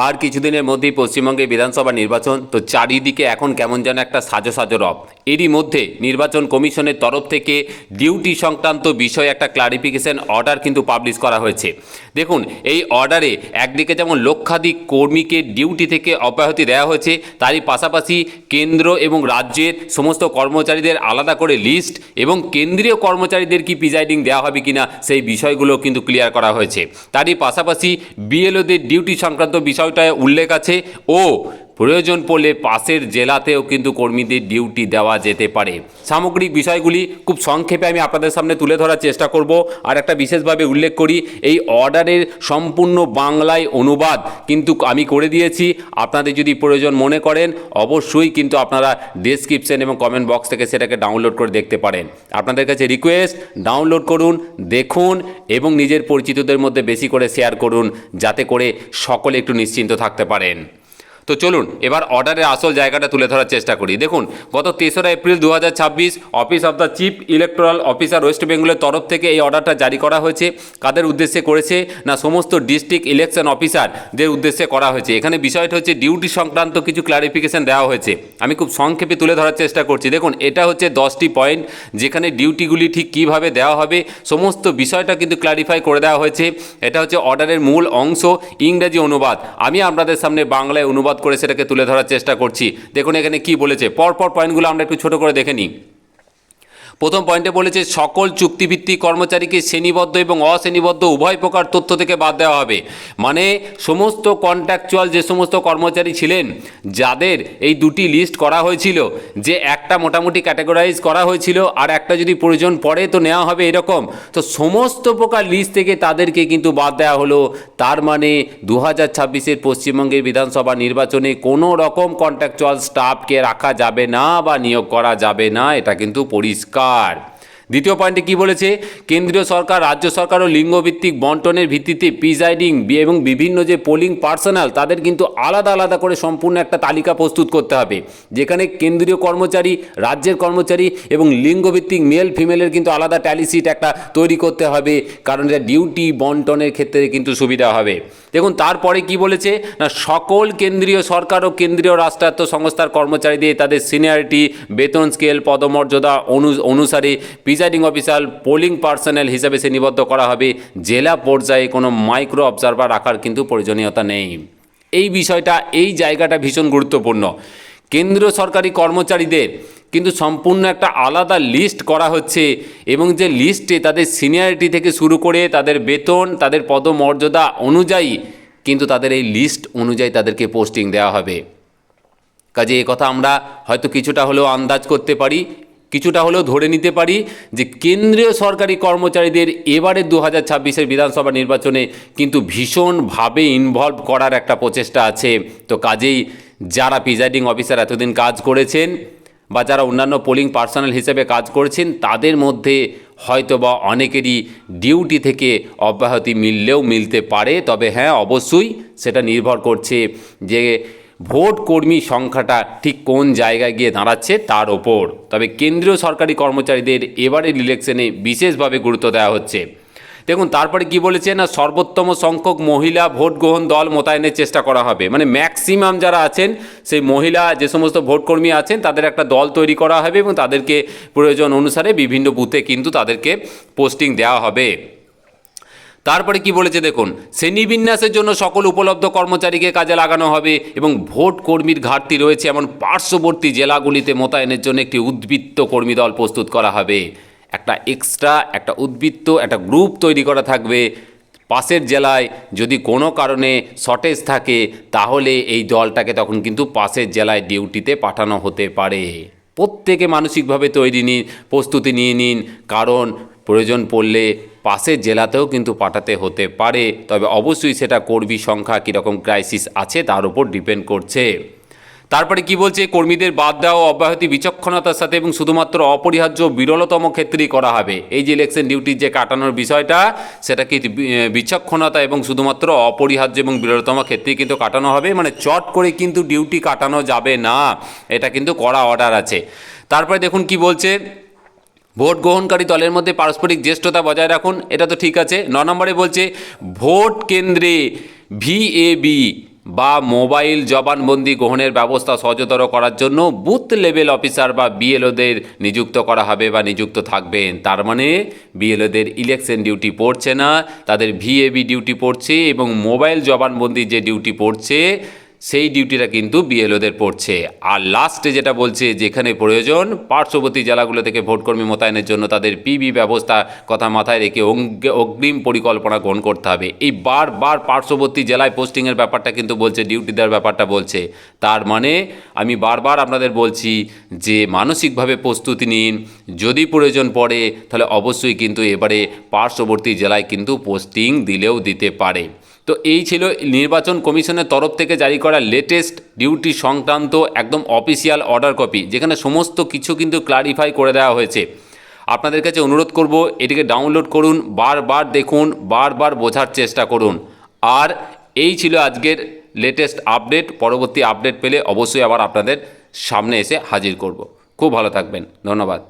আর কিছুদিনের মধ্যেই পশ্চিমবঙ্গে বিধানসভা নির্বাচন, তো চারিদিকে এখন কেমন যেন একটা সাজো সাজো রব। এরই মধ্যে নির্বাচন কমিশনের তরফ থেকে ডিউটি সংক্রান্ত বিষয়ে একটা ক্লারিফিকেশন অর্ডার কিন্তু পাবলিশ করা হয়েছে। দেখুন, এই অর্ডারে একদিকে যেমন লক্ষাধিক কর্মীকে ডিউটি থেকে অব্যাহতি দেওয়া হয়েছে, তারই পাশাপাশি কেন্দ্র এবং রাজ্যের সমস্ত কর্মচারীদের আলাদা করে লিস্ট এবং কেন্দ্রীয় কর্মচারীদের কি প্রিজাইডিং দেওয়া হবে কিনা সেই বিষয়গুলো কিন্তু ক্লিয়ার করা হয়েছে। তারই পাশাপাশি বিএলওদের ডিউটি সংক্রান্ত বিষয়টায় উল্লেখ আছে ও প্রয়োজন পড়লে পাশের জেলাতেও কিন্তু কর্মীদের ডিউটি দেওয়া যেতে পারে। সামগ্রিক বিষয়গুলি খুব সংক্ষেপে আমি আপনাদের সামনে তুলে ধরার চেষ্টা করব। আর একটা বিশেষভাবে উল্লেখ করি, এই অর্ডারের সম্পূর্ণ বাংলায় অনুবাদ কিন্তু আমি করে দিয়েছি। আপনাদের যদি প্রয়োজন মনে করেন অবশ্যই কিন্তু আপনারা ডেসক্রিপশন এবং কমেন্ট বক্স থেকে সেটাকে ডাউনলোড করে দেখতে পারেন। আপনাদের কাছে রিকোয়েস্ট, ডাউনলোড করুন, দেখুন এবং নিজের পরিচিতদের মধ্যে বেশি করে শেয়ার করুন, যাতে করে সকলে একটু নিশ্চিন্ত থাকতে পারেন। তো চলুন এবার অর্ডারের আসল জায়গাটা তুলে ধরার চেষ্টা করি। দেখুন, গত 3রা April 2026 office of the chief electoral officer West বেঙ্গলের তরফ থেকে এই অর্ডারটা জারি করা হয়েছে। কাদের উদ্দেশ্যে করেছে না, সমস্ত ডিস্ট্রিক্ট ইলেকশন অফিসারদের উদ্দেশ্যে করা হয়েছে। এখানে বিষয়টা হচ্ছে ডিউটি সংক্রান্ত কিছু ক্লারিফিকেশন দেওয়া হয়েছে। আমি খুব সংক্ষেপে তুলে ধরার চেষ্টা করছি। দেখুন, এটা হচ্ছে 10টি পয়েন্ট, যেখানে ডিউটিগুলি ঠিক কীভাবে দেওয়া হবে সমস্ত বিষয়টা কিন্তু ক্লারিফাই করে দেওয়া হয়েছে। এটা হচ্ছে অর্ডারের মূল অংশ, ইংরেজি অনুবাদ। আমি আপনাদের সামনে বাংলায় অনুবাদ করে সেটাকে তুলে ধরার চেষ্টা করছি। দেখুন এখানে কি বলেছে, পরপর পয়েন্টগুলো আমরা একটু ছোট করে দেখে নিই। প্রথম পয়েন্টে বলেছে সকল চুক্তিভিত্তিক কর্মচারীকে শ্রেণীবদ্ধ এবং অশ্রেণীবদ্ধ উভয় প্রকার তথ্য থেকে বাদ দেওয়া হবে। মানে সমস্ত কন্ট্রাকচুয়াল যে সমস্ত কর্মচারী ছিলেন, যাদের এই দুটি লিস্ট করা হয়েছিল, যে একটা মোটামুটি ক্যাটাগরাইজ করা হয়েছিল আর একটা যদি প্রয়োজন পড়ে তো নেওয়া হবে এরকম, তো সমস্ত প্রকার লিস্ট থেকে তাদেরকে কিন্তু বাদ দেওয়া হলো। তার মানে 2026-এর পশ্চিমবঙ্গের বিধানসভা নির্বাচনে কোনো রকম কন্ট্রাকচুয়াল স্টাফকে রাখা যাবে না বা নিয়োগ করা যাবে না, এটা কিন্তু পরিষ্কার। দ্বিতীয় পয়েন্টে কি বলেছে, কেন্দ্রীয় সরকার, রাজ্য সরকার ও লিঙ্গভিত্তিক বন্টনের ভিত্তিতে প্রিজাইডিং এবং বিভিন্ন যে পোলিং পার্সোনাল তাদের কিন্তু আলাদা আলাদা করে সম্পূর্ণ একটা তালিকা প্রস্তুত করতে হবে, যেখানে কেন্দ্রীয় কর্মচারী, রাজ্যের কর্মচারী এবং লিঙ্গভিত্তিক মেল ফিমেলের কিন্তু আলাদা ট্যালি শিট একটা তৈরি করতে হবে, কারণ এটা ডিউটি বন্টনের ক্ষেত্রে কিন্তু সুবিধা হবে। দেখুন তারপরে কি বলেছে না, সকল কেন্দ্রীয় সরকার ও কেন্দ্রীয় রাষ্ট্রায়ত্ত সংস্থার কর্মচারীদের তাদের সিনিয়রিটি, বেতন স্কেল, পদমর্যাদা অনুসারে প্রিজাইডিং অফিসার, পোলিং পার্সোনাল হিসাবে শ্রেণীবদ্ধ করা হবে। জেলা পর্যায়ে কোনো মাইক্রো অবজারভার রাখার কিন্তু প্রয়োজনীয়তা নেই। এই বিষয়টা, এই জায়গাটা ভীষণ গুরুত্বপূর্ণ। কেন্দ্রীয় সরকারি কর্মচারীদের কিন্তু সম্পূর্ণ একটা আলাদা লিস্ট করা হচ্ছে এবং যে লিস্টে তাদের সিনিয়রিটি থেকে শুরু করে তাদের বেতন, তাদের পদমর্যাদা অনুযায়ী কিন্তু তাদের এই লিস্ট অনুযায়ী তাদেরকে পোস্টিং দেওয়া হবে। কাজে এ কথা আমরা হয়তো কিছুটা হলেও আন্দাজ করতে পারি, কিছুটা হলেও ধরে নিতে পারি যে কেন্দ্রীয় সরকারি কর্মচারীদের এবারে 2026-এর বিধানসভা নির্বাচনে কিন্তু ভীষণভাবে ইনভলভ করার একটা প্রচেষ্টা আছে। তো কাজেই যারা প্রিজাইডিং অফিসার এতদিন কাজ করেছেন বা যারা অন্যান্য পোলিং পার্সোনাল হিসেবে কাজ করেছেন, তাদের মধ্যে হয়তো বা অনেকেরই ডিউটি থেকে অব্যাহতি মিললেও মিলতে পারে। তবে হ্যাঁ, অবশ্যই সেটা নির্ভর করছে যে ভোট কর্মী সংখ্যাটা ঠিক কোন জায়গায় গিয়ে দাঁড়াচ্ছে তার ওপর। তবে কেন্দ্রীয় সরকারি কর্মচারীদের এবারের ইলেকশনে বিশেষভাবে গুরুত্ব দেওয়া হচ্ছে। দেখুন তারপরে কি বলেছে না, সর্বোত্তম সংখ্যক মহিলা ভোট গ্রহণ দল মোতায়েনের চেষ্টা করা হবে। মানে ম্যাক্সিমাম যারা আছেন সেই মহিলা যে সমস্ত ভোটকর্মী আছেন তাদের একটা দল তৈরি করা হবে এবং তাদেরকে প্রয়োজন অনুসারে বিভিন্ন বুথে কিন্তু তাদেরকে পোস্টিং দেওয়া হবে। তারপরে কি বলেছে দেখুন, শ্রেণীবিন্যাসের জন্য সকল উপলব্ধ কর্মচারীকে কাজে লাগানো হবে এবং ভোট কর্মীর ঘাটতি রয়েছে এমন পার্শ্ববর্তী জেলাগুলিতে মোতায়েনের জন্য একটি উদ্বৃত্ত কর্মী দল প্রস্তুত করা হবে। একটা এক্সট্রা একটা উদ্বৃত্ত একটা গ্রুপ তৈরি করা থাকবে। পাশের জেলায় যদি কোনো কারণে শর্টেজ থাকে তাহলে এই দলটাকে তখন কিন্তু পাশের জেলায় ডিউটিতে পাঠানো হতে পারে। প্রত্যেকে মানসিকভাবে তৈরি নিন, প্রস্তুতি নিয়ে নিন, কারণ প্রয়োজন পড়লে পাশের জেলাতেও কিন্তু পাঠাতে হতে পারে। তবে অবশ্যই সেটা কর্মী সংখ্যা কীরকম ক্রাইসিস আছে তার উপর ডিপেন্ড করছে। তারপরে কি বলছে, কর্মীদের বাদ দেওয়া অব্যাহতি বিচক্ষণতার সাথে এবং শুধুমাত্র অপরিহার্য বিরলতম ক্ষেত্রেই করা হবে। এই যে ইলেকশন ডিউটির যে কাটানোর বিষয়টা, সেটা কি বিচক্ষণতা এবং শুধুমাত্র অপরিহার্য এবং বিরলতম ক্ষেত্রেই কিন্তু কাটানো হবে। মানে চট করে কিন্তু ডিউটি কাটানো যাবে না, এটা কিন্তু কড়া অর্ডার আছে। তারপরে দেখুন কি বলছে, ভোট গ্রহণকারী দলের মধ্যে পারস্পরিক জ্যেষ্ঠতা বজায় রাখুন, এটা তো ঠিক আছে। 9 নম্বরে বলছে ভোট কেন্দ্রে ভিএবি বা মোবাইল জবানবন্দি গ্রহণের ব্যবস্থা সহজতর করার জন্য বুথ লেভেল অফিসার বা বিএলওদের নিযুক্ত করা হবে বা নিযুক্ত থাকবেন। তার মানে বিএলওদের ইলেকশন ডিউটি পড়ছে না, তাদের ভিএবি ডিউটি পড়ছে এবং মোবাইল জবানবন্দি যে ডিউটি পড়ছে সেই ডিউটিটা কিন্তু বিএলওদের পড়ছে। আর লাস্টে যেটা বলছে, যেখানে প্রয়োজন পার্শ্ববর্তী জেলাগুলো থেকে ভোটকর্মী মোতায়েনের জন্য তাদের পিবি ব্যবস্থা কথা মাথায় রেখে অগ্রিম পরিকল্পনা গ্রহণ করতে হবে। এই বারবার পার্শ্ববর্তী জেলায় পোস্টিংয়ের ব্যাপারটা কিন্তু বলছে, ডিউটি দেওয়ার ব্যাপারটা বলছে। তার মানে আমি বারবার আপনাদের বলছি যে মানসিকভাবে প্রস্তুতি নিন, যদি প্রয়োজন পড়ে তাহলে অবশ্যই কিন্তু এবারে পার্শ্ববর্তী জেলায় কিন্তু পোস্টিং দিলেও দিতে পারে। তো এই ছিল নির্বাচন কমিশনের তরফ থেকে জারি করা লেটেস্ট ডিউটি সংক্রান্ত একদম অফিসিয়াল অর্ডার কপি, যেখানে সমস্ত কিছু কিন্তু ক্লারিফাই করে দেওয়া হয়েছে। আপনাদের কাছে অনুরোধ করব, এটিকে ডাউনলোড করুন, বারবার দেখুন, বারবার বোঝার চেষ্টা করুন। আর এই ছিল আজকের লেটেস্ট আপডেট। পরবর্তী আপডেট পেলে অবশ্যই আবার আপনাদের সামনে এসে হাজির করব। খুব ভালো থাকবেন, ধন্যবাদ।